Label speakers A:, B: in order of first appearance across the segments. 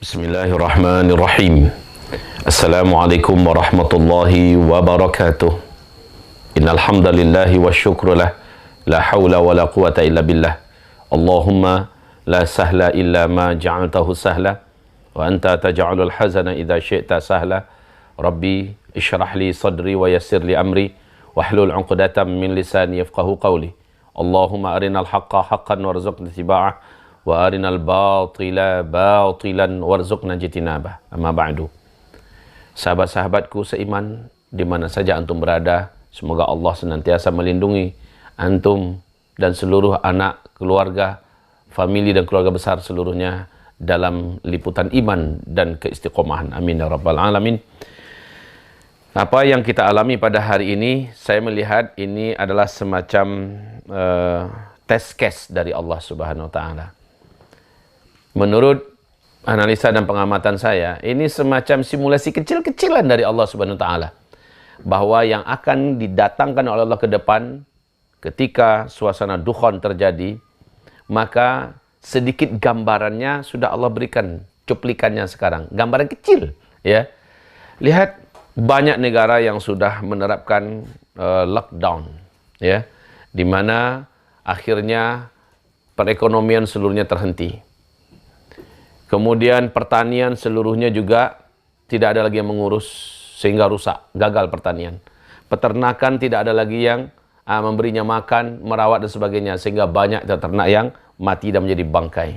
A: Bismillahirrahmanirrahim. Assalamualaikum warahmatullahi wabarakatuh. Innal hamdalillahi wasyukrulah, la haula wala quwata illa billah. Allahumma la sahla illa ma ja'altahu sahla wa anta taj'alul hazana idza syi'ta sahla. Rabbi ishrah li sadri wa yassir li amri wahlul 'uqdatam min lisani yafqahu qawli. Allahumma arinal haqqa haqqan warzuqna ittiba'ah wa arinal batila batilan warzuqna jitinabah. Amma ba'du. Sahabat-sahabatku seiman di mana saja antum berada, semoga Allah senantiasa melindungi antum dan seluruh anak, keluarga, famili dan keluarga besar seluruhnya dalam liputan iman dan keistiqomahan. Amin ya rabbal alamin. Apa yang kita alami pada hari ini, saya melihat ini adalah semacam test case dari Allah Subhanahu wa taala. Menurut analisa dan pengamatan saya, ini semacam simulasi kecil-kecilan dari Allah Subhanahu wa taala. Bahwa yang akan didatangkan oleh Allah ke depan ketika suasana dukhon terjadi, maka sedikit gambarannya sudah Allah berikan cuplikannya sekarang. Gambaran kecil, ya. Lihat banyak negara yang sudah menerapkan lockdown, ya. Di mana akhirnya perekonomian seluruhnya terhenti. Kemudian pertanian seluruhnya juga tidak ada lagi yang mengurus sehingga rusak, gagal pertanian. Peternakan tidak ada lagi yang memberinya makan, merawat dan sebagainya sehingga banyak ternak yang mati dan menjadi bangkai.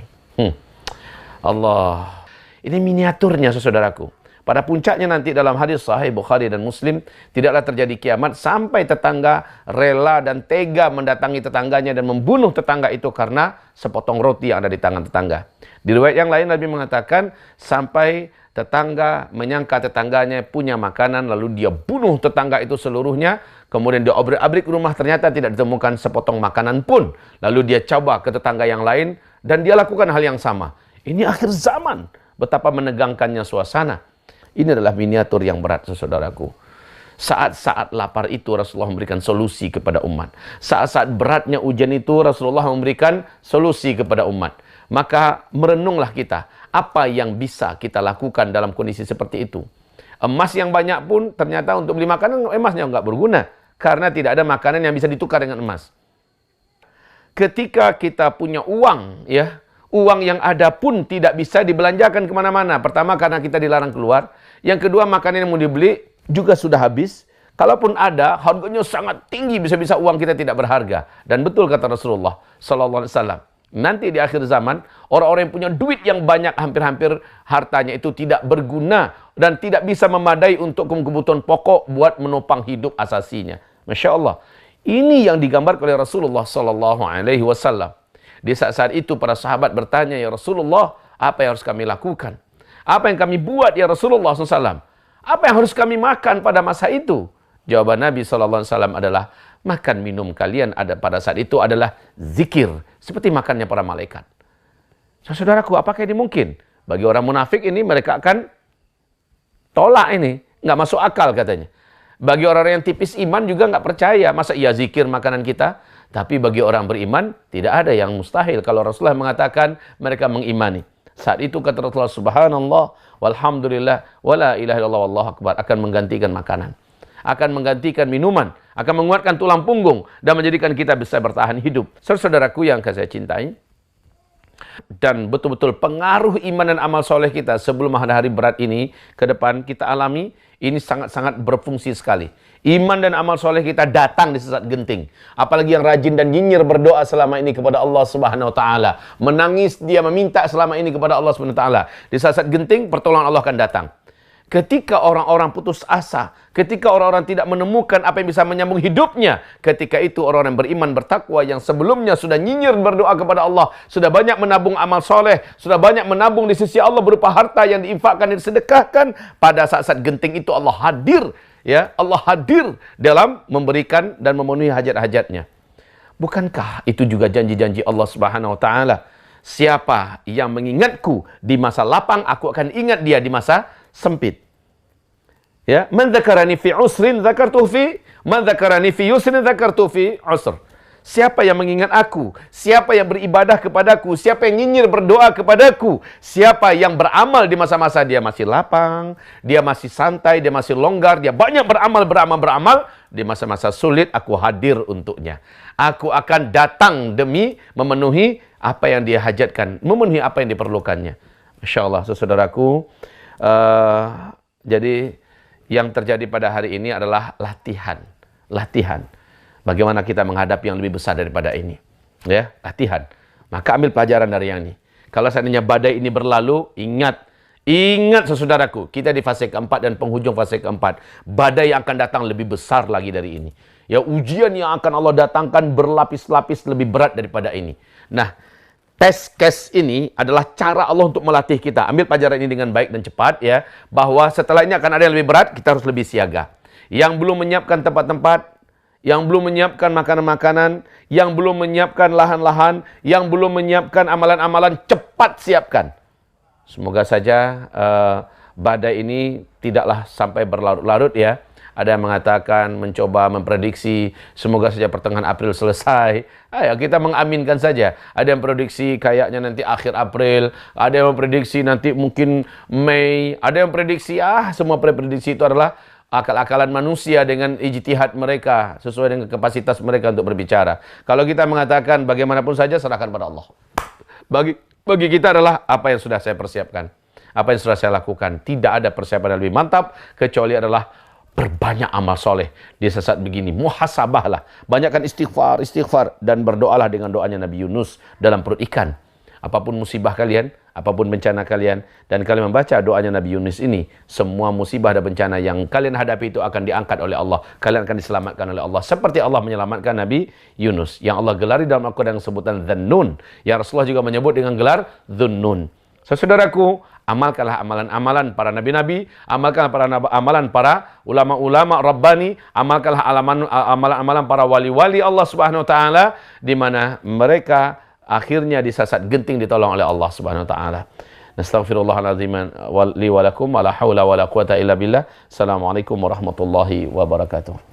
A: Allah, ini miniaturnya saudaraku. Pada puncaknya nanti dalam hadis sahih Bukhari dan Muslim, tidaklah terjadi kiamat sampai tetangga rela dan tega mendatangi tetangganya dan membunuh tetangga itu karena sepotong roti yang ada di tangan tetangga. Di riwayat yang lain Nabi mengatakan sampai tetangga menyangka tetangganya punya makanan lalu dia bunuh tetangga itu seluruhnya, kemudian dia obrak-abrik rumah ternyata tidak ditemukan sepotong makanan pun. Lalu dia coba ke tetangga yang lain dan dia lakukan hal yang sama. Ini akhir zaman, betapa menegangkannya suasana. Ini adalah miniatur yang berat saudaraku. Saat-saat lapar itu Rasulullah memberikan solusi kepada umat. Saat-saat beratnya ujian itu Rasulullah memberikan solusi kepada umat. Maka merenunglah kita, apa yang bisa kita lakukan dalam kondisi seperti itu. Emas yang banyak pun ternyata untuk beli makanan emasnya nggak berguna. Karena tidak ada makanan yang bisa ditukar dengan emas. Ketika kita punya uang, ya, uang yang ada pun tidak bisa dibelanjakan kemana-mana. Pertama karena kita dilarang keluar. Yang kedua makanan yang mau dibeli juga sudah habis. Kalaupun ada, harganya sangat tinggi, bisa-bisa uang kita tidak berharga. Dan betul kata Rasulullah sallallahu alaihi wasallam. Nanti di akhir zaman, orang-orang yang punya duit yang banyak, hampir-hampir hartanya itu tidak berguna dan tidak bisa memadai untuk kebutuhan pokok buat menopang hidup asasinya. Masya Allah. Ini yang digambarkan oleh Rasulullah sallallahu alaihi wasallam. Di saat-saat itu para sahabat bertanya, ya Rasulullah, apa yang harus kami lakukan? Apa yang kami buat ya Rasulullah SAW? Apa yang harus kami makan pada masa itu? Jawaban Nabi SAW adalah, makan minum kalian ada pada saat itu adalah zikir. Seperti makannya para malaikat. Saudaraku, apakah ini mungkin? Bagi orang munafik ini mereka akan tolak ini. Nggak masuk akal katanya. Bagi orang yang tipis iman juga nggak percaya. Masa iya zikir makanan kita? Tapi bagi orang beriman, tidak ada yang mustahil. Kalau Rasulullah mengatakan mereka mengimani. Saat itu kata Rasulullah, subhanallah, walhamdulillah, wala ilaha illallah, wallahu akbar, akan menggantikan makanan. Akan menggantikan minuman, akan menguatkan tulang punggung, dan menjadikan kita bisa bertahan hidup. Saudaraku yang saya cintai, dan betul-betul pengaruh iman dan amal soleh kita sebelum hari-hari berat ini ke depan kita alami, ini sangat-sangat berfungsi sekali. Iman dan amal soleh kita datang di saat genting. Apalagi yang rajin dan nyinyir berdoa selama ini kepada Allah Subhanahu wa taala. Menangis dia meminta selama ini kepada Allah Subhanahu wa taala. Di saat genting pertolongan Allah akan datang. Ketika orang-orang putus asa, ketika orang-orang tidak menemukan apa yang bisa menyambung hidupnya, ketika itu orang-orang beriman bertakwa yang sebelumnya sudah nyinyir berdoa kepada Allah, sudah banyak menabung amal soleh, sudah banyak menabung di sisi Allah berupa harta yang diinfakkan dan disedekahkan, pada saat-saat genting itu Allah hadir, ya, Allah hadir dalam memberikan dan memenuhi hajat-hajatnya. Bukankah itu juga janji-janji Allah Subhanahu wa taala? Siapa yang mengingatku di masa lapang, aku akan ingat dia di masa sempit. Ya, man dzakarani fi usrin dzakartuhu fi, man dzakarani fi yusrin dzakartuhu fi usr. Siapa yang mengingat aku? Siapa yang beribadah kepadaku? Siapa yang nyinyir berdoa kepadaku? Siapa yang beramal di masa-masa dia masih lapang, dia masih santai, dia masih longgar, dia banyak beramal. Di masa-masa sulit, aku hadir untuknya. Aku akan datang demi memenuhi apa yang dia hajatkan, memenuhi apa yang diperlukannya. Masya Allah, saudaraku. Jadi yang terjadi pada hari ini adalah latihan. Bagaimana kita menghadapi yang lebih besar daripada ini. Ya, latihan. Maka ambil pelajaran dari yang ini. Kalau seandainya badai ini berlalu, ingat saudaraku, kita di fase keempat dan penghujung fase keempat. Badai yang akan datang lebih besar lagi dari ini. Ya, ujian yang akan Allah datangkan berlapis-lapis lebih berat daripada ini. Nah, tes case ini adalah cara Allah untuk melatih kita. Ambil pelajaran ini dengan baik dan cepat ya, bahwa setelah ini akan ada yang lebih berat, kita harus lebih siaga. Yang belum menyiapkan tempat-tempat, yang belum menyiapkan makanan-makanan, yang belum menyiapkan lahan-lahan, yang belum menyiapkan amalan-amalan, cepat siapkan. Semoga saja badai ini tidaklah sampai berlarut-larut ya. Ada yang mengatakan, mencoba memprediksi, semoga saja pertengahan April selesai. Ayo kita mengaminkan saja. Ada yang prediksi kayaknya nanti akhir April, ada yang memprediksi nanti mungkin Mei, ada yang prediksi, semua prediksi itu adalah akal-akalan manusia dengan ijtihad mereka, sesuai dengan kapasitas mereka untuk berbicara. Kalau kita mengatakan bagaimanapun saja, serahkan pada Allah. Bagi kita adalah apa yang sudah saya persiapkan, apa yang sudah saya lakukan. Tidak ada persiapan yang lebih mantap, kecuali adalah berbanyak amal soleh di saat begini. Muhasabahlah, banyakkan istighfar, dan berdoalah dengan doanya Nabi Yunus dalam perut ikan. Apapun musibah kalian, apapun bencana kalian, dan kalian membaca doanya Nabi Yunus ini, semua musibah dan bencana yang kalian hadapi itu akan diangkat oleh Allah. Kalian akan diselamatkan oleh Allah. Seperti Allah menyelamatkan Nabi Yunus, yang Allah gelari dalam Al-Quran dengan sebutan Dhannun, yang Rasulullah juga menyebut dengan gelar Dhunnun. Saudaraku, amalkanlah amalan-amalan para nabi-nabi, amalkanlah amalan para ulama-ulama Rabbani, amalkanlah amalan-amalan para wali-wali Allah Subhanahu wa taala, di mana mereka akhirnya di saat genting ditolong oleh Allah Subhanahu wa taala. Nastaghfirullahalazim li wa lakum wa la haula wa la quwata illa billah. Assalamualaikum warahmatullahi wabarakatuh.